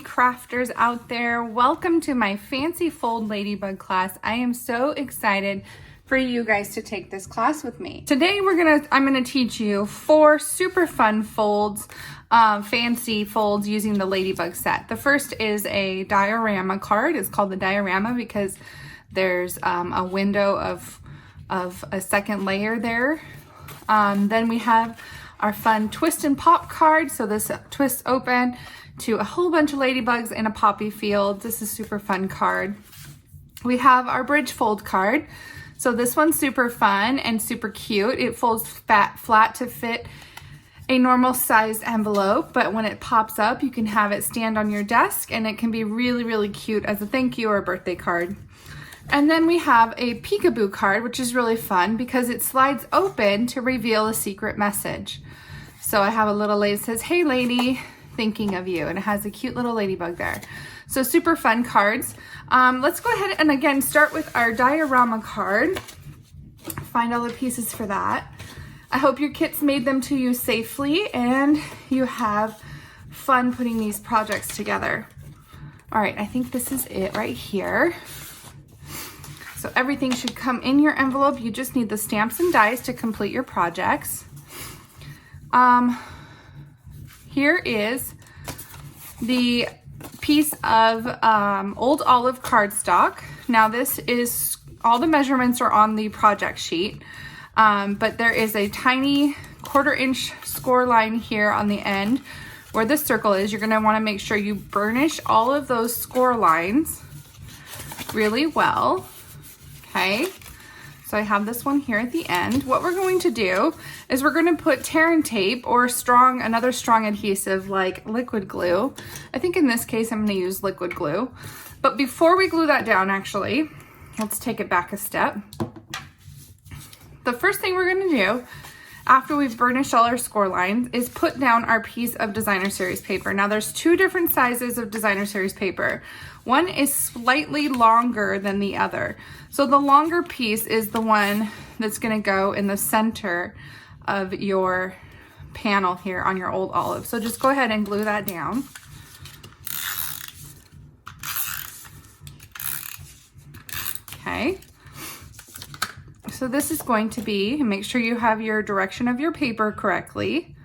fancy crafters out there. Welcome to my Fancy Fold Ladybug class. I am so excited for you guys to take this class with me. Today I'm gonna teach you 4 super fun folds, fancy folds using the Ladybug set. The first is a diorama card. It's called the diorama because there's a window of a second layer there. Then we have our fun twist and pop card. So this twists open to a whole bunch of ladybugs in a poppy field. This is a super fun card. We have our bridge fold card. So this one's super fun and super cute. It folds flat to fit a normal sized envelope, but when it pops up, you can have it stand on your desk and it can be really, really cute as a thank you or a birthday card. And then we have a Peekaboo card, which is really fun because it slides open to reveal a secret message. So I have a little lady that says, "Hey lady, thinking of you," and it has a cute little ladybug there. So super fun cards. Let's go ahead and again start with our diorama card. Find all the pieces for that. I hope your kits made them to you safely and you have fun putting these projects together. All right, I think this is it right here. So everything should come in your envelope. You just need the stamps and dies to complete your projects. Here is the piece of old olive cardstock. Now this is, all the measurements are on the project sheet, but there is a tiny 1/4 inch score line here on the end where this circle is. You're gonna wanna make sure you burnish all of those score lines really well. Okay, so I have this one here at the end. What we're going to do is we're going to put tear and tape or another strong adhesive like liquid glue. I think in this case I'm going to use liquid glue. But before we glue that down, actually, let's take it back a step. The first thing we're going to do after we've burnished all our score lines is put down our piece of designer series paper. Now there's 2 different sizes of designer series paper. One is slightly longer than the other. So the longer piece is the one that's gonna go in the center of your panel here on your old olive. So just go ahead and glue that down. Okay. So this is going to be, make sure you have your direction of your paper correctly.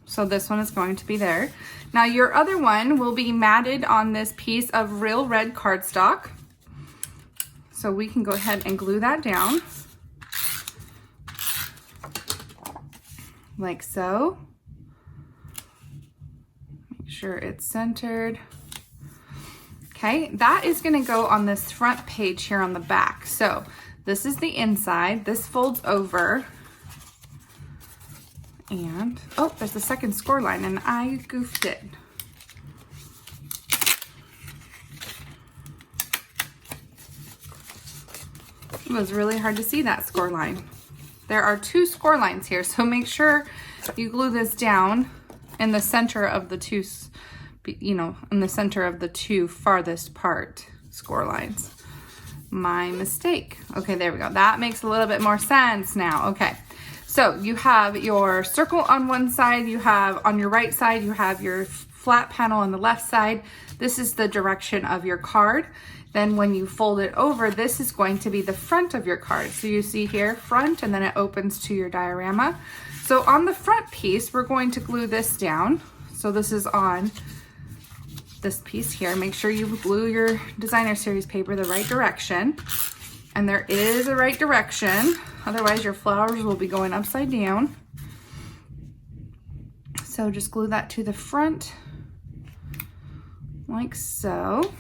So this one is going to be there. Now your other one will be matted on this piece of real red cardstock. So we can go ahead and glue that down. Like so. Make sure it's centered. Okay, that is gonna go on this front page here on the back. So this is the inside, this folds over. And, oh, there's the second score line and I goofed it. It was really hard to see that score line. There are 2 score lines here, so make sure you glue this down in the center of the 2, in the center of the 2 farthest part score lines. My mistake. Okay, there we go. That makes a little bit more sense now. Okay. So you have your circle on one side, you have on your right side, you have your flat panel on the left side. This is the direction of your card. Then when you fold it over, this is going to be the front of your card. So you see here, front, and then it opens to your diorama. So on the front piece, we're going to glue this down. So this is on this piece here. Make sure you glue your designer series paper the right direction. And there is a right direction, otherwise your flowers will be going upside down. So just glue that to the front, like so.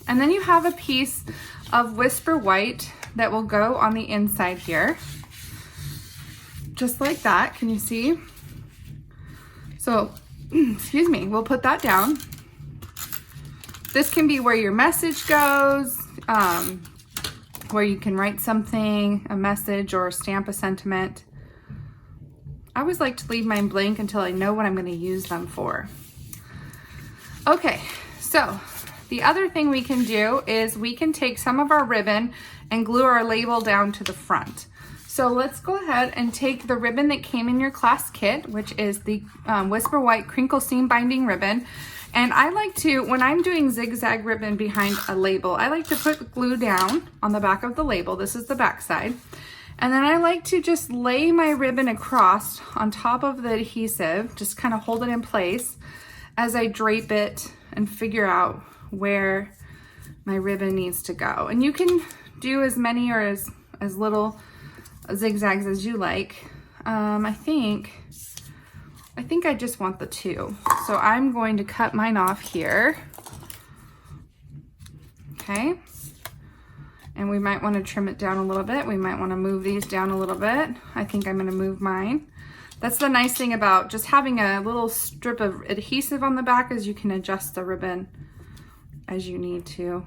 And then you have a piece of Whisper White that will go on the inside here. Just like that, can you see? So, excuse me, we'll put that down. This can be where your message goes, where you can write something, a message, or stamp a sentiment. I always like to leave mine blank until I know what I'm going to use them for. Okay, so the other thing we can do is we can take some of our ribbon and glue our label down to the front. So let's go ahead and take the ribbon that came in your class kit, which is the Whisper White Crinkle Seam Binding Ribbon. And I like to, when I'm doing zigzag ribbon behind a label, I like to put glue down on the back of the label. This is the back side. And then I like to just lay my ribbon across on top of the adhesive, just kind of hold it in place as I drape it and figure out where my ribbon needs to go. And you can do as many or as little zigzags as you like. I think I just want the 2. So I'm going to cut mine off here. Okay. And we might want to trim it down a little bit. We might want to move these down a little bit. I think I'm going to move mine. That's the nice thing about just having a little strip of adhesive on the back is you can adjust the ribbon as you need to.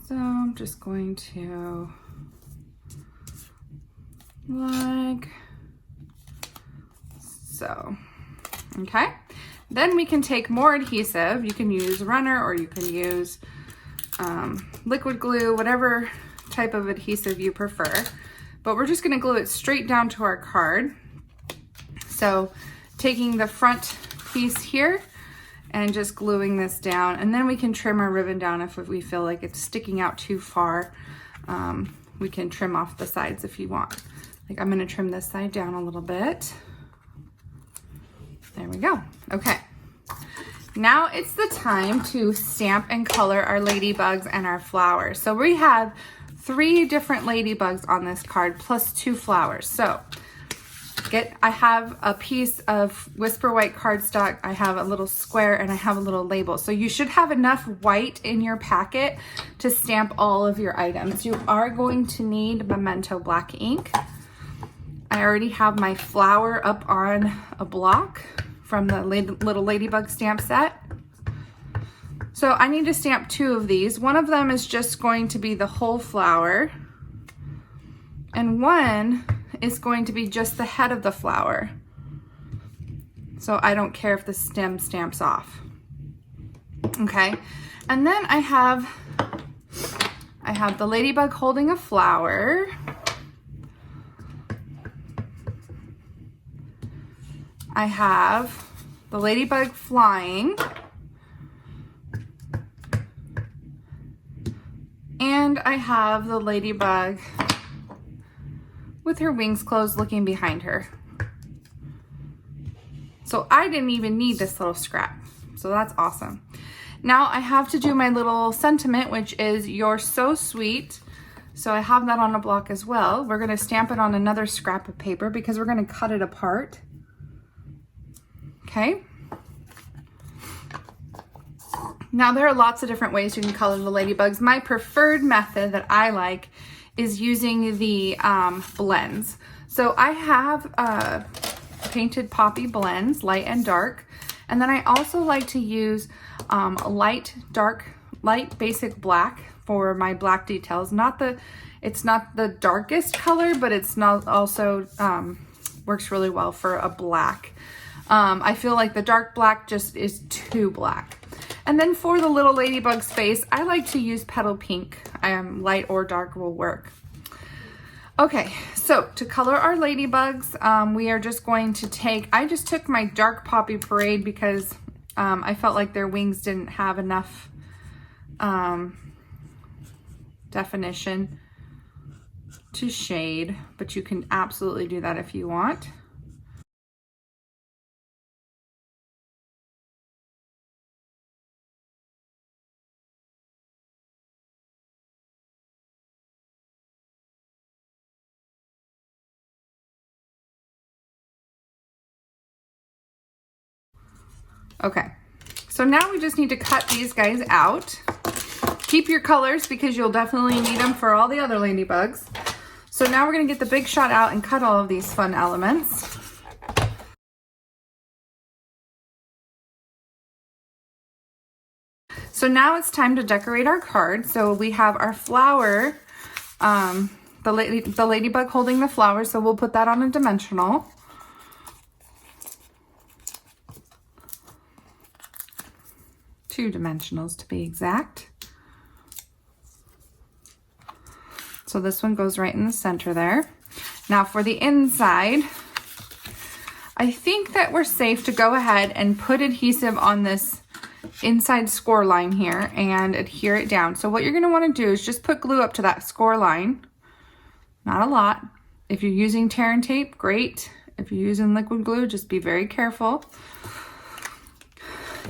So I'm just going to like so. Okay. Then we can take more adhesive. You can use runner or you can use liquid glue, whatever type of adhesive you prefer. But we're just going to glue it straight down to our card. So taking the front piece here and just gluing this down, and then we can trim our ribbon down if we feel like it's sticking out too far. We can trim off the sides if you want. Like I'm going to trim this side down a little bit. There we go. Okay. Now it's the time to stamp and color our ladybugs and our flowers. So we have 3 different ladybugs on this card plus 2 flowers. So I have a piece of Whisper White cardstock, I have a little square, and I have a little label. So you should have enough white in your packet to stamp all of your items. You are going to need Memento black ink. I already have my flower up on a block from the little ladybug stamp set. So I need to stamp 2 of these. One of them is just going to be the whole flower, and one is going to be just the head of the flower. So I don't care if the stem stamps off. Okay, and then I have the ladybug holding a flower. I have the ladybug flying. And I have the ladybug with her wings closed looking behind her. So I didn't even need this little scrap. So that's awesome. Now I have to do my little sentiment, which is "You're so sweet." So I have that on a block as well. We're going to stamp it on another scrap of paper because we're going to cut it apart. Okay. Now there are lots of different ways you can color the ladybugs. My preferred method that I like is using the blends. So I have painted poppy blends, light and dark. And then I also like to use light basic black for my black details. It's not the darkest color, but it's not also works really well for a black. I feel like the dark black just is too black. And then for the little ladybug's face, I like to use petal pink. Light or dark will work. Okay, so to color our ladybugs, we are just going to I just took my dark poppy parade because I felt like their wings didn't have enough definition to shade, but you can absolutely do that if you want. Okay, so now we just need to cut these guys out. Keep your colors because you'll definitely need them for all the other ladybugs. So now we're gonna get the big shot out and cut all of these fun elements. So now it's time to decorate our card. So we have our flower, the ladybug holding the flower, so we'll put that on a dimensional. Two dimensionals to be exact. So this one goes right in the center there. Now for the inside, I think that we're safe to go ahead and put adhesive on this inside score line here and adhere it down. So what you're going to want to do is just put glue up to that score line. Not a lot. If you're using tear and tape, great. If you're using liquid glue, just be very careful.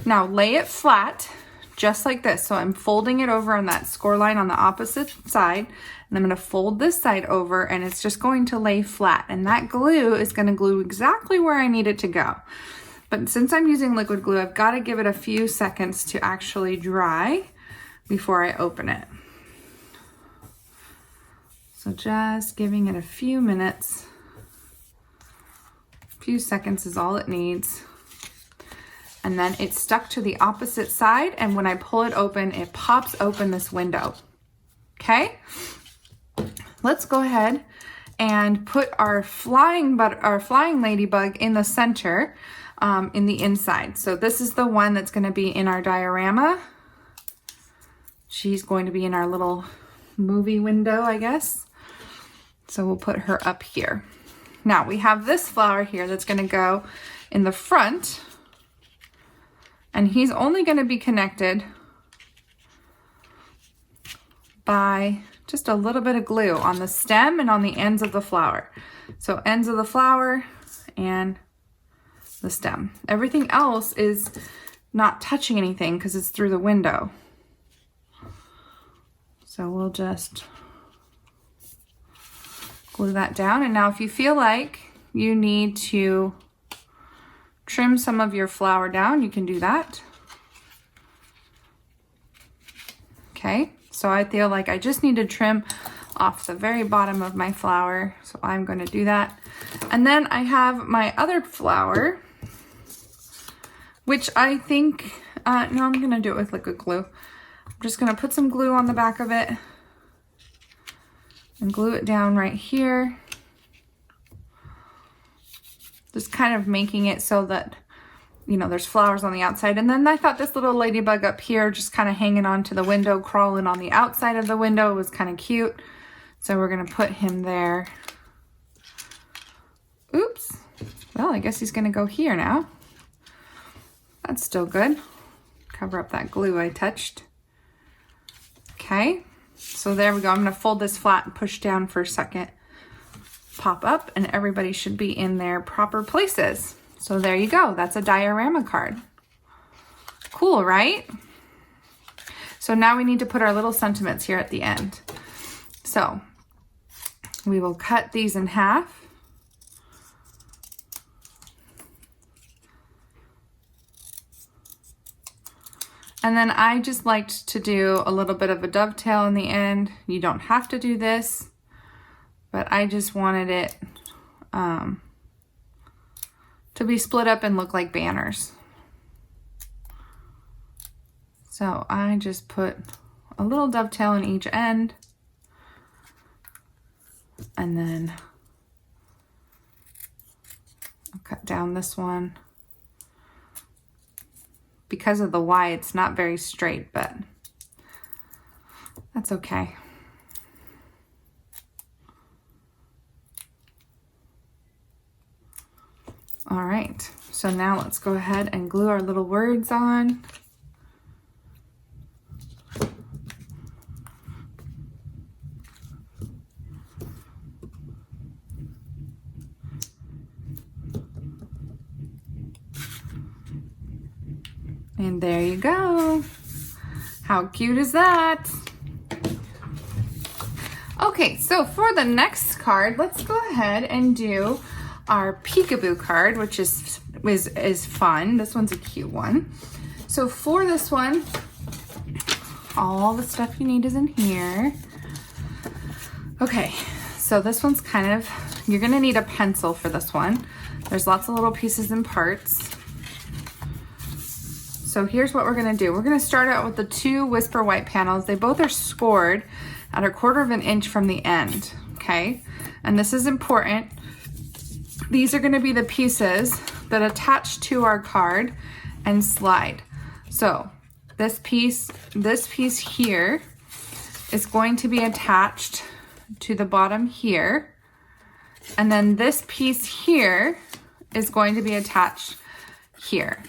Now lay it flat, just like this. So I'm folding it over on that score line on the opposite side, and I'm going to fold this side over, and it's just going to lay flat. And that glue is going to glue exactly where I need it to go. But since I'm using liquid glue, I've got to give it a few seconds to actually dry before I open it. So just giving it a few minutes. A few seconds is all it needs. And then it's stuck to the opposite side, and when I pull it open, it pops open this window. Okay? Let's go ahead and put our flying ladybug in the center, in the inside. So this is the one that's going to be in our diorama. She's going to be in our little movie window, I guess. So we'll put her up here. Now we have this flower here that's going to go in the front, and he's only going to be connected by just a little bit of glue on the stem and on the ends of the flower. So ends of the flower and the stem. Everything else is not touching anything because it's through the window. So we'll just glue that down. And now if you feel like you need to trim some of your flower down, you can do that. Okay, so I feel like I just need to trim off the very bottom of my flower, so I'm going to do that. And then I have my other flower, which I think, no, I'm going to do it with liquid glue. I'm just going to put some glue on the back of it and glue it down right here. Just kind of making it so that, you know, there's flowers on the outside. And then I thought this little ladybug up here, just kind of hanging onto the window, crawling on the outside of the window, was kind of cute. So we're going to put him there. Oops. Well, I guess he's going to go here now. That's still good. Cover up that glue I touched. Okay. So there we go. I'm going to fold this flat and push down for a second. Pop up, and everybody should be in their proper places. So there you go. That's a diorama card. Cool, right? So now we need to put our little sentiments here at the end. So we will cut these in half. And then I just liked to do a little bit of a dovetail in the end. You don't have to do this, but I just wanted it to be split up and look like banners. So I just put a little dovetail in each end, and then I'll cut down this one. Because of the Y, it's not very straight, but that's okay. All right, so now let's go ahead and glue our little words on. And there you go. How cute is that? Okay, so for the next card, let's go ahead and do our Peekaboo card, which is fun. This one's a cute one. So for this one, all the stuff you need is in here. Okay, so this one's kind of, you're gonna need a pencil for this one. There's lots of little pieces and parts. So here's what we're gonna do. We're gonna start out with the two Whisper White panels. They both are scored at 1/4 of an inch from the end, okay? And this is important. These are gonna be the pieces that attach to our card and slide. So this piece here is going to be attached to the bottom here. And then this piece here is going to be attached here,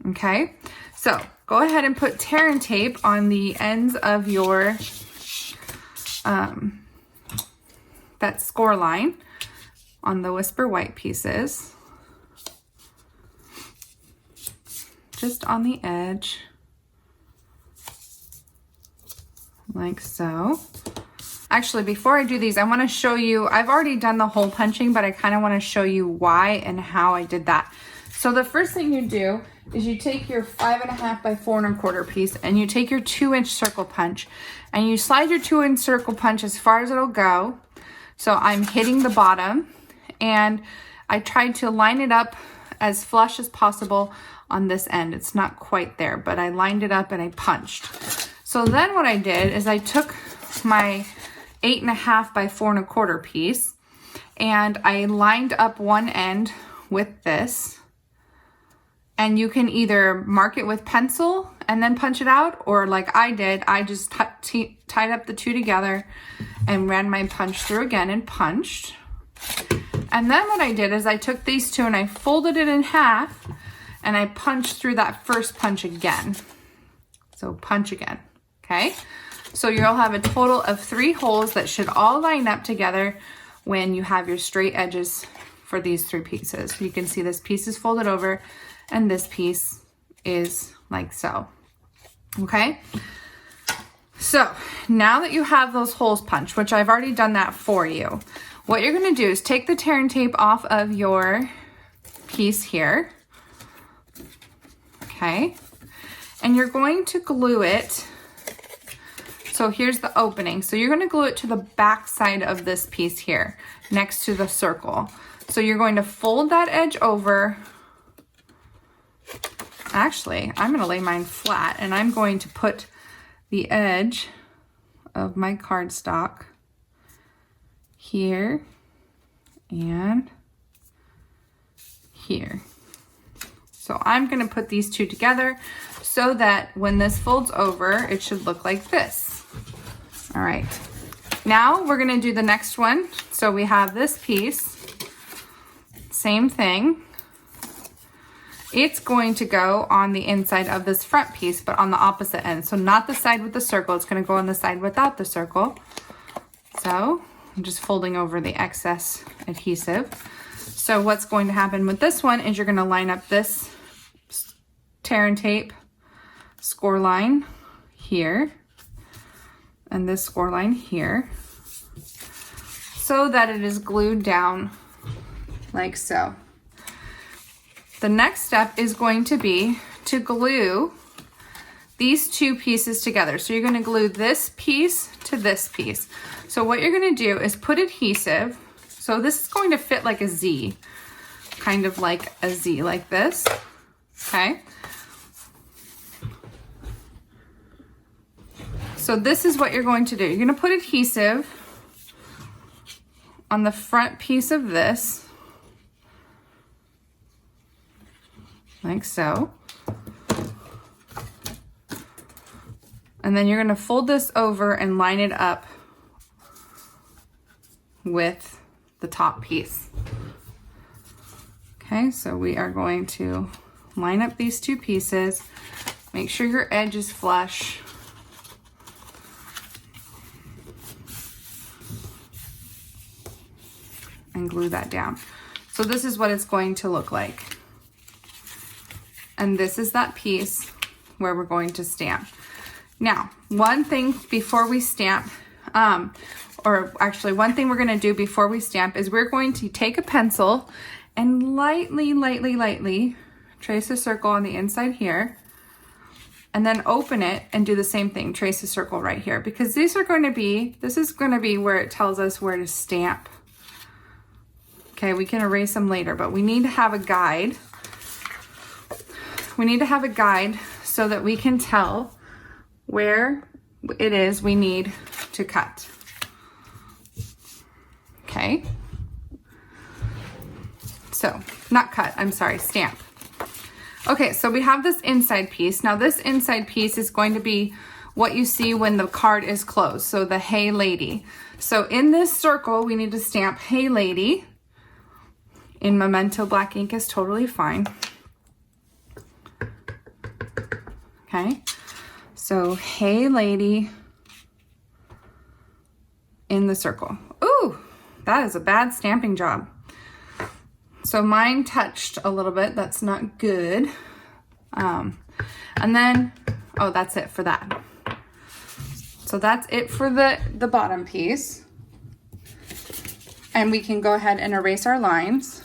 okay? So go ahead and put tear and tape on the ends of your, that score line on the Whisper White pieces. Just on the edge, like so. Actually, before I do these, I want to show you, I've already done the hole punching, but I kind of want to show you why and how I did that. So the first thing you do is you take your 5.5 by 4.25 piece and you take your 2-inch circle punch and you slide your 2-inch circle punch as far as it'll go. So I'm hitting the bottom, and I tried to line it up as flush as possible on this end. It's not quite there, but I lined it up and I punched. So then what I did is I took my 8.5 by 4.25 piece and I lined up one end with this, and you can either mark it with pencil and then punch it out, or like I did, I just tied up the two together and ran my punch through again and punched. And then what I did is I took these two and I folded it in half and I punched through that first punch again. So punch again, okay? So you'll have a total of 3 holes that should all line up together when you have your straight edges for these 3 pieces. You can see this piece is folded over and this piece is like so, okay? So now that you have those holes punched, which I've already done that for you, what you're gonna do is take the tear and tape off of your piece here, okay? And you're going to glue it. So here's the opening. So you're gonna glue it to the back side of this piece here, next to the circle. So you're going to fold that edge over. Actually, I'm gonna lay mine flat and I'm going to put the edge of my cardstock here and here. So I'm gonna put these two together so that when this folds over, it should look like this. All right, now we're gonna do the next one. So we have this piece, same thing. It's going to go on the inside of this front piece, but on the opposite end. So not the side with the circle, it's gonna go on the side without the circle. So I'm just folding over the excess adhesive. So what's going to happen with this one is you're gonna line up this tear and tape score line here and this score line here so that it is glued down like so. The next step is going to be to glue these 2 pieces together. So you're going to glue this piece to this piece. So what you're going to do is put adhesive. So this is going to fit like a Z, kind of like a Z like this, okay? So this is what you're going to do. You're going to put adhesive on the front piece of this, like so. And then you're going to fold this over and line it up with the top piece. Okay, so we are going to line up these 2 pieces. Make sure your edge is flush. And glue that down. So this is what it's going to look like. And this is that piece where we're going to stamp. Now, one thing before we stamp, or actually one thing we're gonna do before we stamp is we're going to take a pencil and lightly trace a circle on the inside here, and then open it and do the same thing, trace a circle right here, because this is gonna be where it tells us where to stamp. Okay, we can erase them later, but we need to have a guide. We need to have a guide so that we can tell where it is we need to cut. Okay. So, not cut, I'm sorry, stamp. Okay, so we have this inside piece. Now this inside piece is going to be what you see when the card is closed. So the Hey Lady. So in this circle, we need to stamp Hey Lady. In Memento black ink is totally fine. Okay, so Hey Lady in the circle. Ooh, that is a bad stamping job. So mine touched a little bit. That's not good. And then, oh, that's it for that. So that's it for the bottom piece. And we can go ahead and erase our lines.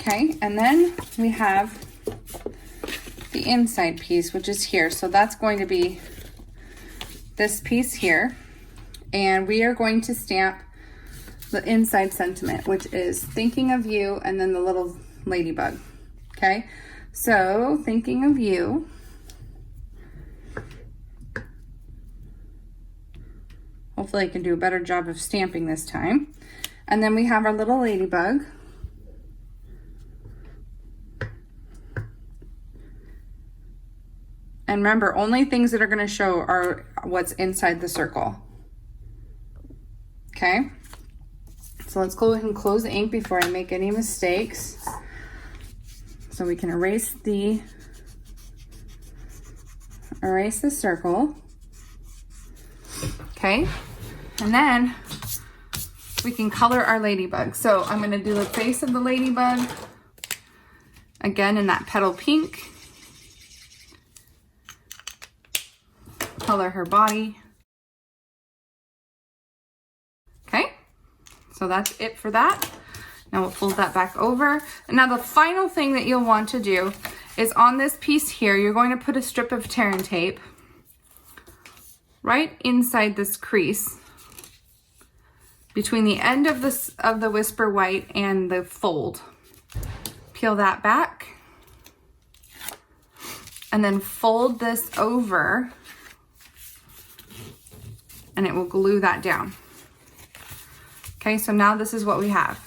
Okay, and then we have the inside piece, which is here. So that's going to be this piece here. And we are going to stamp the inside sentiment, which is thinking of you, and then the little ladybug. Okay, so thinking of you. Hopefully I can do a better job of stamping this time. And then we have our little ladybug. And remember, only things that are going to show are what's inside the circle. Okay, so let's go ahead and close the ink before I make any mistakes. So we can erase the circle. Okay, and then we can color our ladybug. So I'm going to do the face of the ladybug again in that petal pink. Color her body. Okay, so that's it for that. Now we'll fold that back over. And now the final thing that you'll want to do is on this piece here, you're going to put a strip of tear and tape right inside this crease between the end of the Whisper White and the fold. Peel that back and then fold this over, and it will glue that down. Okay, so now this is what we have.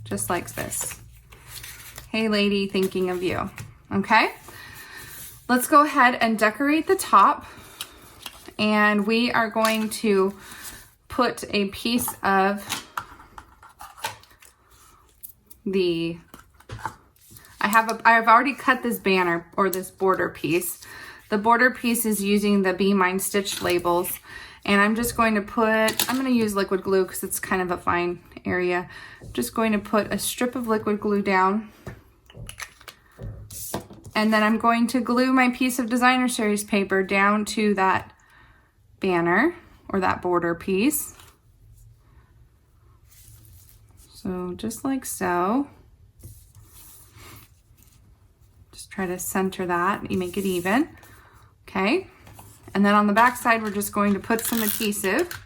Just like this. Hey Lady, thinking of you. Okay, let's go ahead and decorate the top. And we are going to put a piece of the, I've already cut this banner or this border piece. The border piece is using the Be Mine stitched labels. And I'm just going to I'm going to use liquid glue because it's kind of a fine area. I'm just going to put a strip of liquid glue down. And then I'm going to glue my piece of designer series paper down to that banner or that border piece. So just like so. Just try to center that, you make it even. Okay. And then on the back side, we're just going to put some adhesive.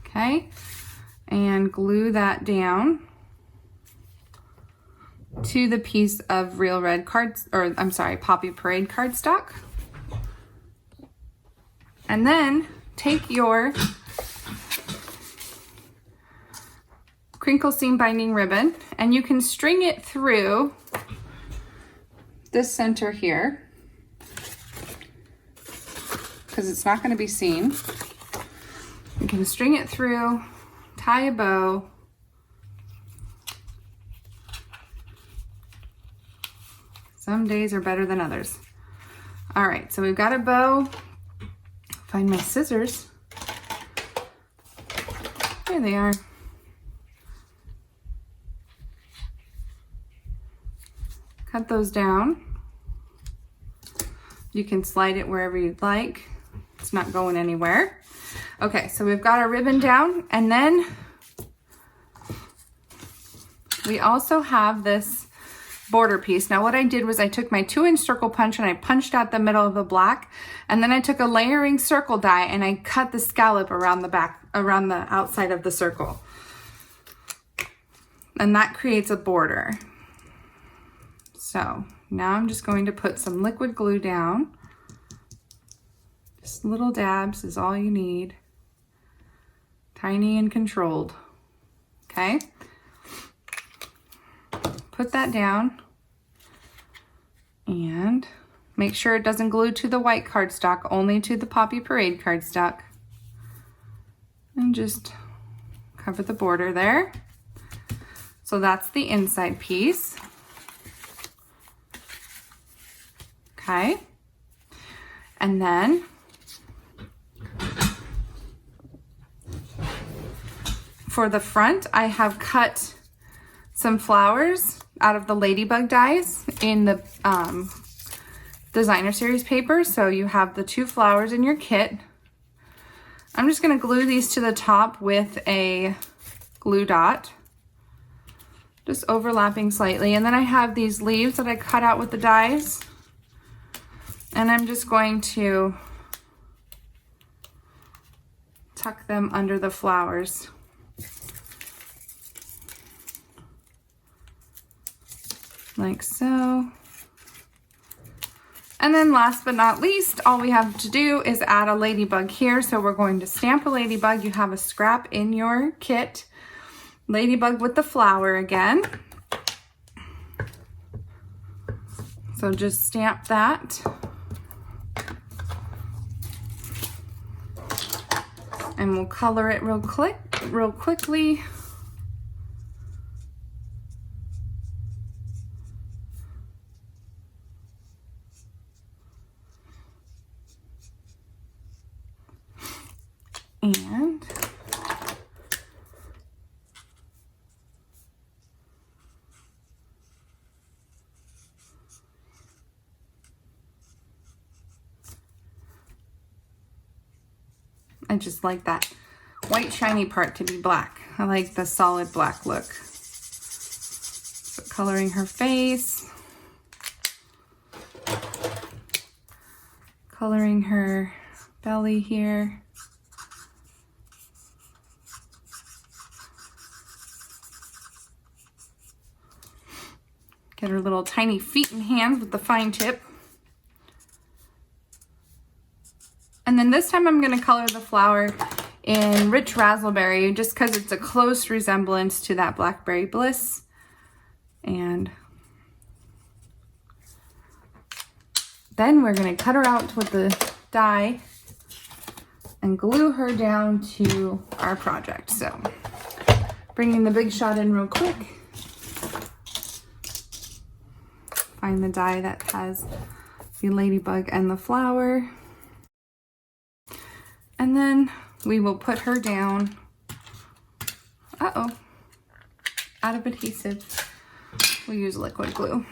Okay. And glue that down to the piece of Real Red cards, or I'm sorry, Poppy Parade cardstock. And then take your crinkle seam binding ribbon and you can string it through this center here because it's not going to be seen. You can string it through, tie a bow, some days are better than others. All right, so we've got a bow. Find my scissors. There they are. Cut those down. You can slide it wherever you'd like. It's not going anywhere. Okay, so we've got our ribbon down, and then we also have this border piece. Now what I did was I took my 2-inch circle punch and I punched out the middle of the black, and then I took a layering circle die and I cut the scallop around the back, around the outside of the circle. And that creates a border. So now I'm just going to put some liquid glue down Just little dabs is all you need. Tiny and controlled. Okay? Put that down. And make sure it doesn't glue to the white cardstock, only to the Poppy Parade cardstock. And just cover the border there. So that's the inside piece. Okay. And then for the front, I have cut some flowers out of the Ladybug dies in the designer series paper. So you have the 2 flowers in your kit. I'm just going to glue these to the top with a glue dot, just overlapping slightly. And then I have these leaves that I cut out with the dies, and I'm just going to tuck them under the flowers. Like so. And then last but not least, all we have to do is add a ladybug here. So we're going to stamp a ladybug. You have a scrap in your kit. Ladybug with the flower again. So just stamp that. And we'll color it real quickly. And I just like that white shiny part to be black. I like the solid black look. So coloring her face, coloring her belly here. Get her little tiny feet and hands with the fine tip. And then this time I'm going to color the flower in Rich Razzleberry just because it's a close resemblance to that Blackberry Bliss. And then we're going to cut her out with the die and glue her down to our project. So bringing the big shot in real quick. Find the die that has the ladybug and the flower. And then we will put her down. Uh-oh, out of adhesive. We'll use liquid glue.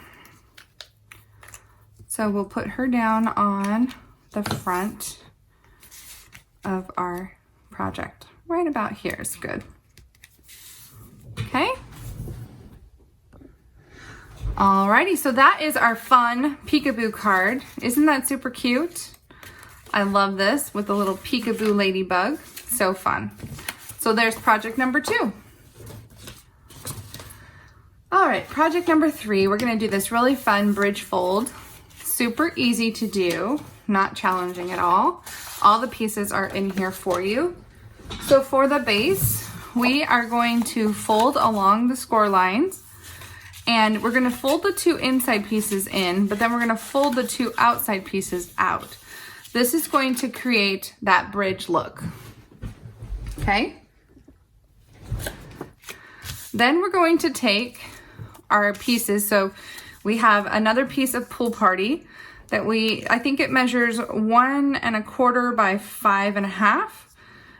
So we'll put her down on the front of our project. Right about here is good. Okay. Alrighty, so that is our fun Peekaboo card. Isn't that super cute? I love this with the little Peekaboo ladybug. So fun. So there's project number 2. All right, project number 3, we're gonna do this really fun bridge fold. Super easy to do, not challenging at all. All the pieces are in here for you. So for the base, we are going to fold along the score lines, and we're gonna fold the 2 inside pieces in, but then we're gonna fold the 2 outside pieces out. This is going to create that bridge look, okay? Then we're going to take our pieces. So we have another piece of Pool Party that I think it measures 1 1/4 by 5 1/2.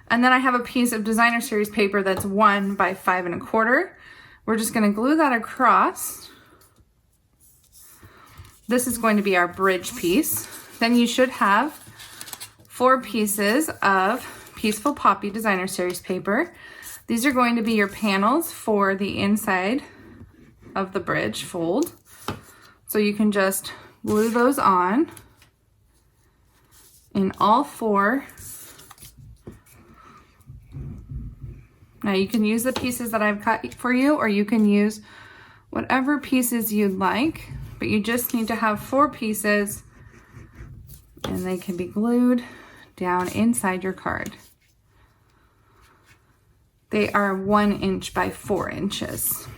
And then I have a piece of designer series paper that's 1 by 5 1/4. We're just gonna glue that across. This is going to be our bridge piece. Then you should have 4 pieces of Peaceful Poppy designer series paper. These are going to be your panels for the inside of the bridge fold. So you can just glue those on in all 4. Now you can use the pieces that I've cut for you, or you can use whatever pieces you'd like, but you just need to have 4 pieces and they can be glued down inside your card. They are 1 inch by 4 inches.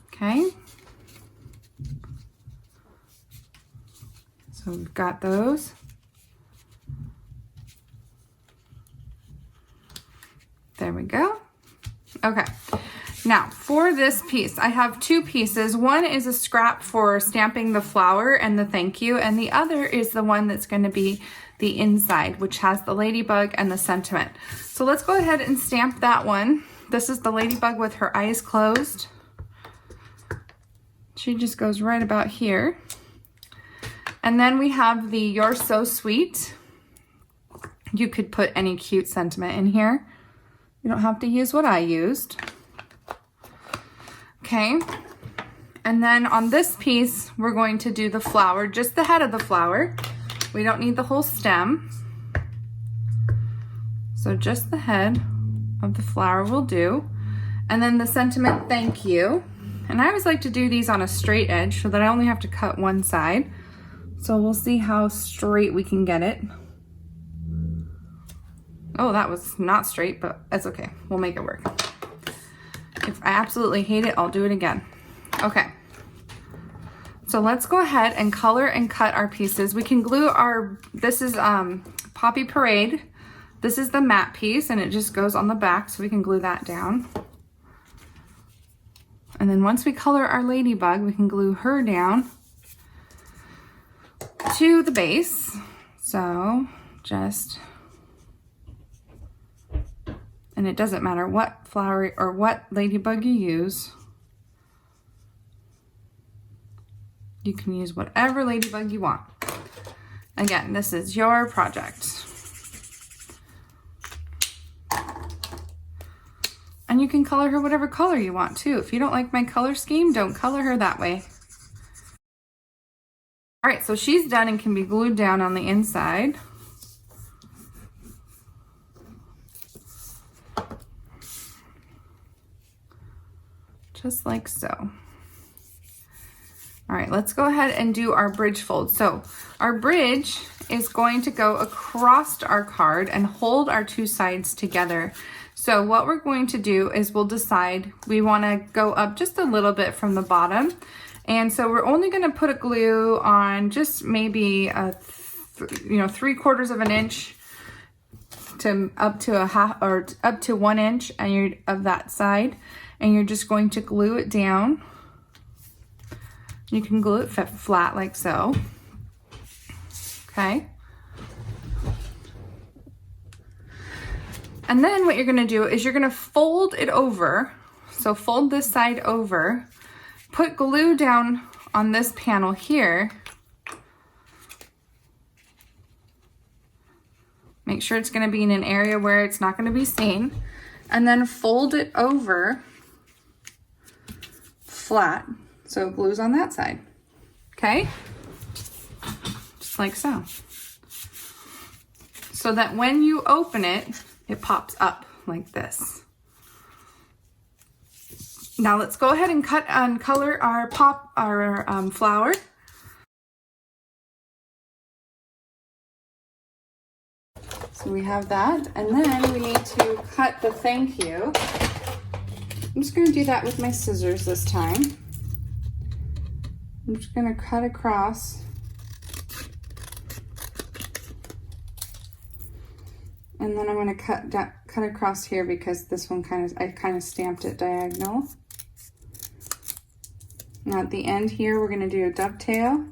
Okay. So we've got those. There we go. Okay. Now for this piece, I have 2 pieces. One is a scrap for stamping the flower and the thank you, and the other is the one that's going to be the inside, which has the ladybug and the sentiment. So let's go ahead and stamp that one. This is the ladybug with her eyes closed. She just goes right about here. And then we have the You're So Sweet. You could put any cute sentiment in here. You don't have to use what I used. Okay. And then on this piece, we're going to do the flower, just the head of the flower. We don't need the whole stem. So just the head of the flower will do. And then the sentiment, thank you. And I always like to do these on a straight edge so that I only have to cut one side. So we'll see how straight we can get it. Oh, that was not straight, but that's okay. We'll make it work. If I absolutely hate it, I'll do it again. Okay. So let's go ahead and color and cut our pieces. We can glue our, this is Poppy Parade. This is the matte piece and it just goes on the back, so we can glue that down. And then once we color our ladybug, we can glue her down to the base. So just, and it doesn't matter what flower or what ladybug you use. You can use whatever ladybug you want. Again, this is your project. And you can color her whatever color you want too. If you don't like my color scheme, don't color her that way. All right, so she's done and can be glued down on the inside. Just like so. All right, let's go ahead and do our bridge fold. So our bridge is going to go across our card and hold our 2 sides together. So what we're going to do is we'll decide we want to go up just a little bit from the bottom. And so we're only going to put a glue on just maybe a 3/4 of an inch to up to a half or up to 1 inch and you're of that side. And you're just going to glue it down. You can glue it flat like so. Okay. And then what you're going to do is you're going to fold it over. So fold this side over. Put glue down on this panel here. Make sure it's going to be in an area where it's not going to be seen. And then fold it over flat. So it glues on that side. Okay? Just like so. So that when you open it, it pops up like this. Now let's go ahead and cut and color our flower. So we have that, and then we need to cut the thank you. I'm just going to do that with my scissors this time. I'm just going to cut across. And then I'm going to cut across here because this one I kind of stamped it diagonal. Now at the end here, we're going to do a dovetail.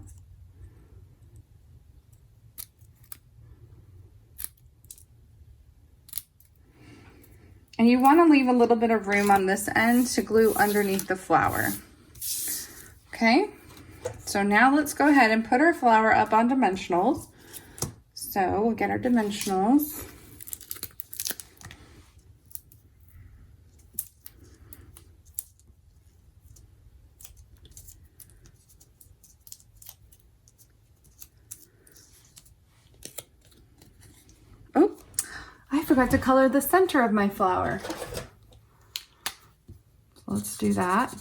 And you want to leave a little bit of room on this end to glue underneath the flower. Okay, so now let's go ahead and put our flower up on dimensionals. So we'll get our dimensionals. Oh, I forgot to color the center of my flower. So let's do that.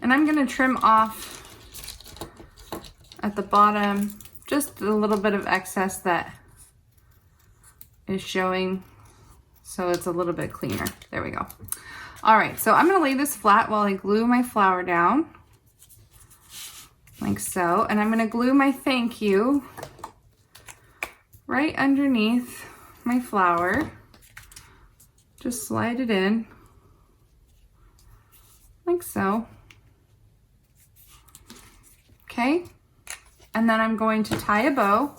And I'm gonna trim off at the bottom just a little bit of excess that is showing, so it's a little bit cleaner. There we go. All right, so I'm gonna lay this flat while I glue my flower down, like so. And I'm gonna glue my thank you right underneath my flower. Just slide it in, like so. Okay, and then I'm going to tie a bow.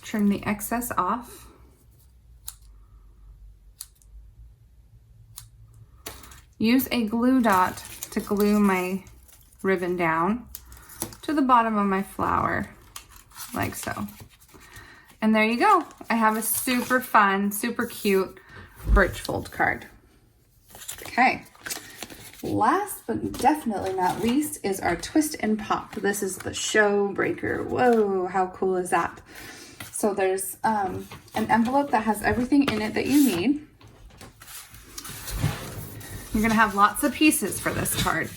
Trim the excess off. Use a glue dot to glue my ribbon down to the bottom of my flower, like so. And there you go. I have a super fun, super cute birch fold card. Okay. Last but definitely not least is our twist and pop. This is the show breaker. Whoa, how cool is that? So there's an envelope that has everything in it that you need. You're gonna have lots of pieces for this card.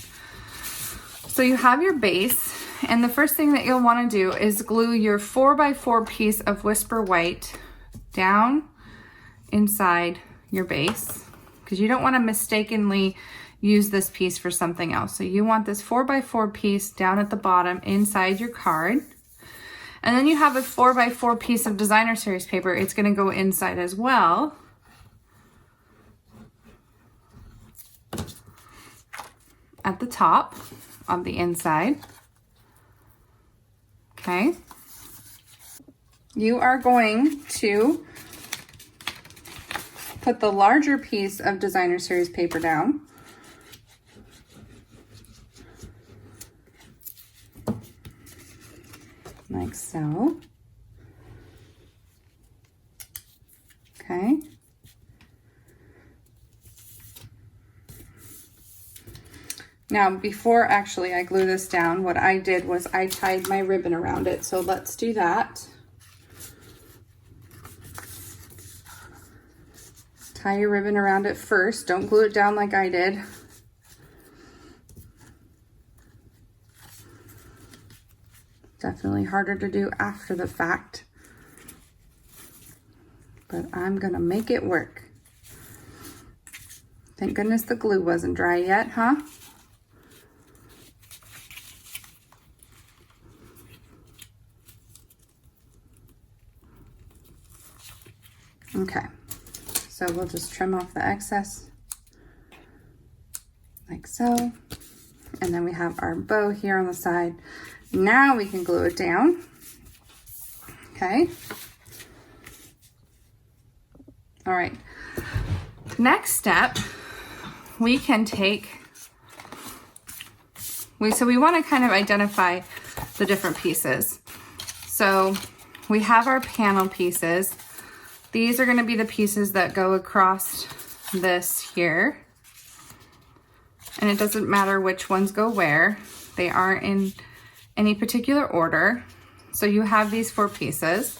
So you have your base, and the first thing that you'll wanna do is glue your 4x4 piece of Whisper White down inside your base, because you don't wanna mistakenly use this piece for something else. So you want this 4x4 piece down at the bottom inside your card. And then you have a 4x4 piece of designer series paper. It's gonna go inside as well. At the top of the inside. Okay. You are going to put the larger piece of designer series paper down. Like so. Okay. Now, before actually I glue this down, what I did was I tied my ribbon around it. So let's do that. Tie your ribbon around it first. Don't glue it down like I did. Definitely harder to do after the fact, but I'm gonna make it work. Thank goodness the glue wasn't dry yet, huh? Okay, so we'll just trim off the excess like so, and then we have our bow here on the side. Now we can glue it down. Okay. All right. Next step, we can take, so we want to kind of identify the different pieces. So we have our panel pieces. These are going to be the pieces that go across this here. And it doesn't matter which ones go where. They aren't in any particular order. So you have these 4 pieces.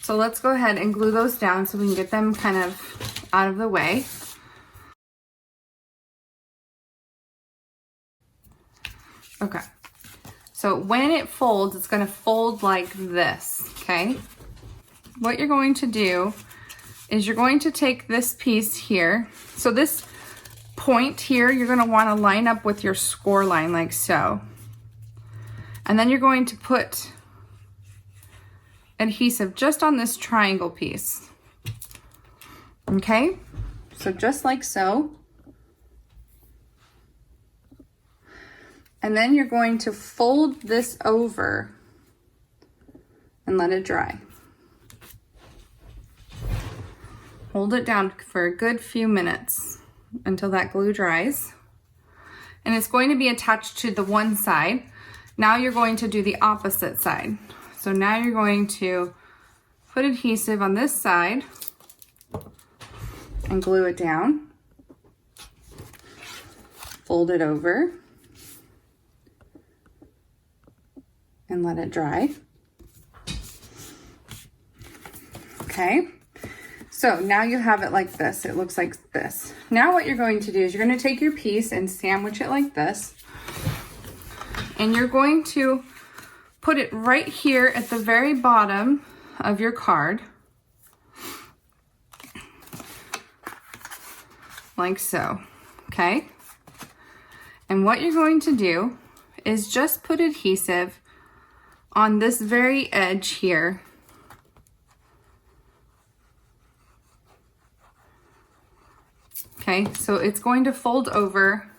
So let's go ahead and glue those down so we can get them kind of out of the way. Okay. So when it folds, it's going to fold like this, okay? What you're going to do is you're going to take this piece here. So this point here, you're going to want to line up with your score line like so. And then you're going to put adhesive just on this triangle piece. Okay? So just like so. And then you're going to fold this over and let it dry. Hold it down for a good few minutes until that glue dries. And it's going to be attached to the one side. Now you're going to do the opposite side. So now you're going to put adhesive on this side and glue it down. fold it over and let it dry. Okay, so now you have it like this. It looks like this. Now what you're going to do is you're going to take your piece and sandwich it like this. And you're going to put it right here at the very bottom of your card. Like so, okay? And what you're going to do is just put adhesive on this very edge here. Okay, so it's going to fold over.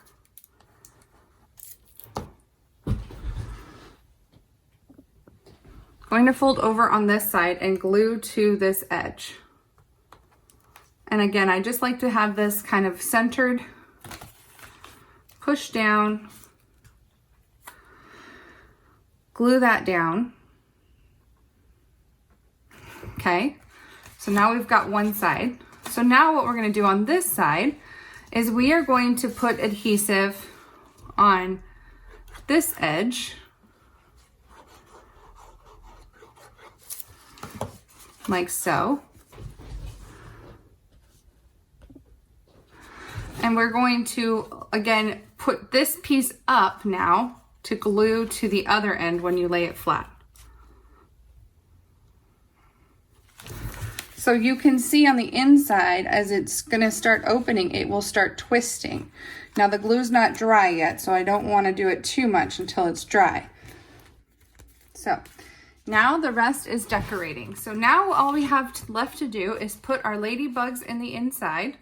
Going to fold over on this side and glue to this edge. And again, I just like to have this kind of centered, push down, glue that down. Okay, so now we've got one side. So now what we're going to do on this side is we are going to put adhesive on this edge, like so. And we're going to, again, put this piece up now to glue to the other end when you lay it flat. So you can see on the inside, as it's gonna start opening, it will start twisting. Now the glue's not dry yet, so I don't wanna do it too much until it's dry. So now the rest is decorating. So now all we have left to do is put our ladybugs in the inside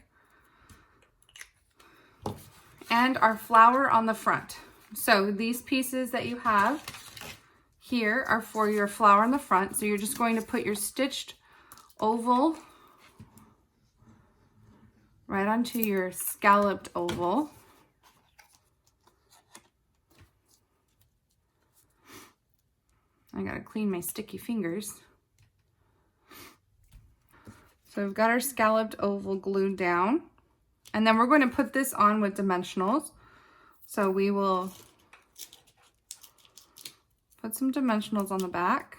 and our flower on the front. So these pieces that you have here are for your flower in the front. So you're just going to put your stitched oval right onto your scalloped oval. I gotta clean my sticky fingers. So we've got our scalloped oval glued down, and then we're going to put this on with dimensionals. So we will put some dimensionals on the back.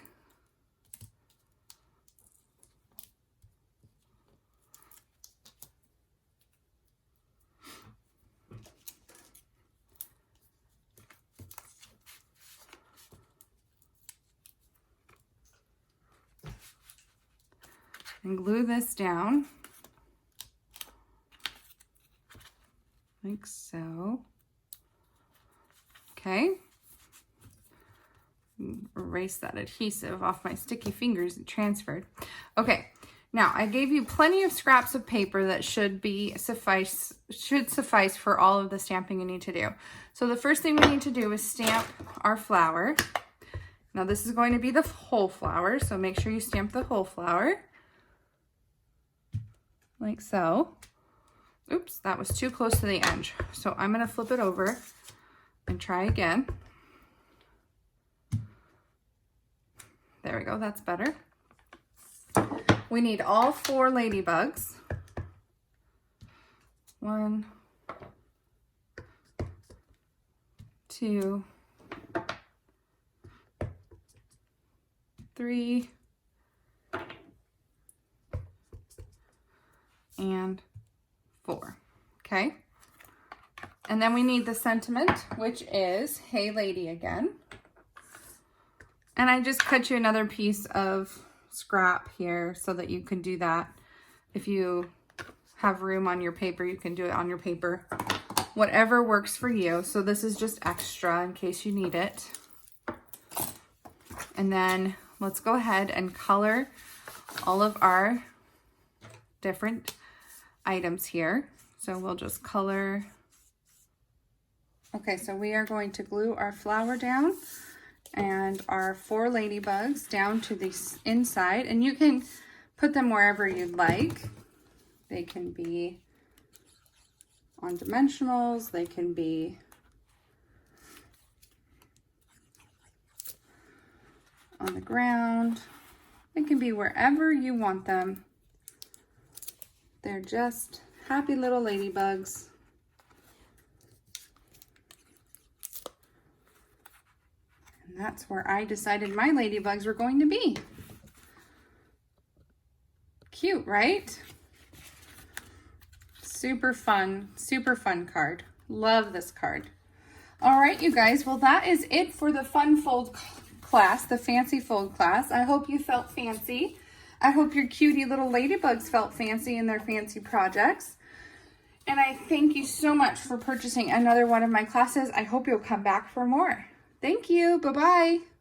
And glue this down like so. Okay. Erase that adhesive off my sticky fingers. It transferred. Okay. Now I gave you plenty of scraps of paper that should suffice for all of the stamping you need to do. So the first thing we need to do is stamp our flower. Now this is going to be the whole flower, so make sure you stamp the whole flower. Like so. Oops, that was too close to the edge. So I'm going to flip it over and try again. There we go, that's better. We need all 4 ladybugs. 1, 2, 3, and 4. Okay, and then we need the sentiment, which is "Hey lady" again. And I just cut you another piece of scrap here so that you can do that. If you have room on your paper, you can do it on your paper. Whatever works for you. So this is just extra in case you need it. And then let's go ahead and color all of our different items here. So we'll just color. Okay, so we are going to glue our flower down and our 4 ladybugs down to the inside, and you can put them wherever you'd like. They can be on dimensionals, they can be on the ground, they can be wherever you want them. They're just happy little ladybugs. And that's where I decided my ladybugs were going to be. Cute, right? Super fun card. Love this card. All right, you guys, well, that is it for the fun fold class, the fancy fold class. I hope you felt fancy. I hope your cutie little ladybugs felt fancy in their fancy projects. And I thank you so much for purchasing another one of my classes. I hope you'll come back for more. Thank you. Bye-bye.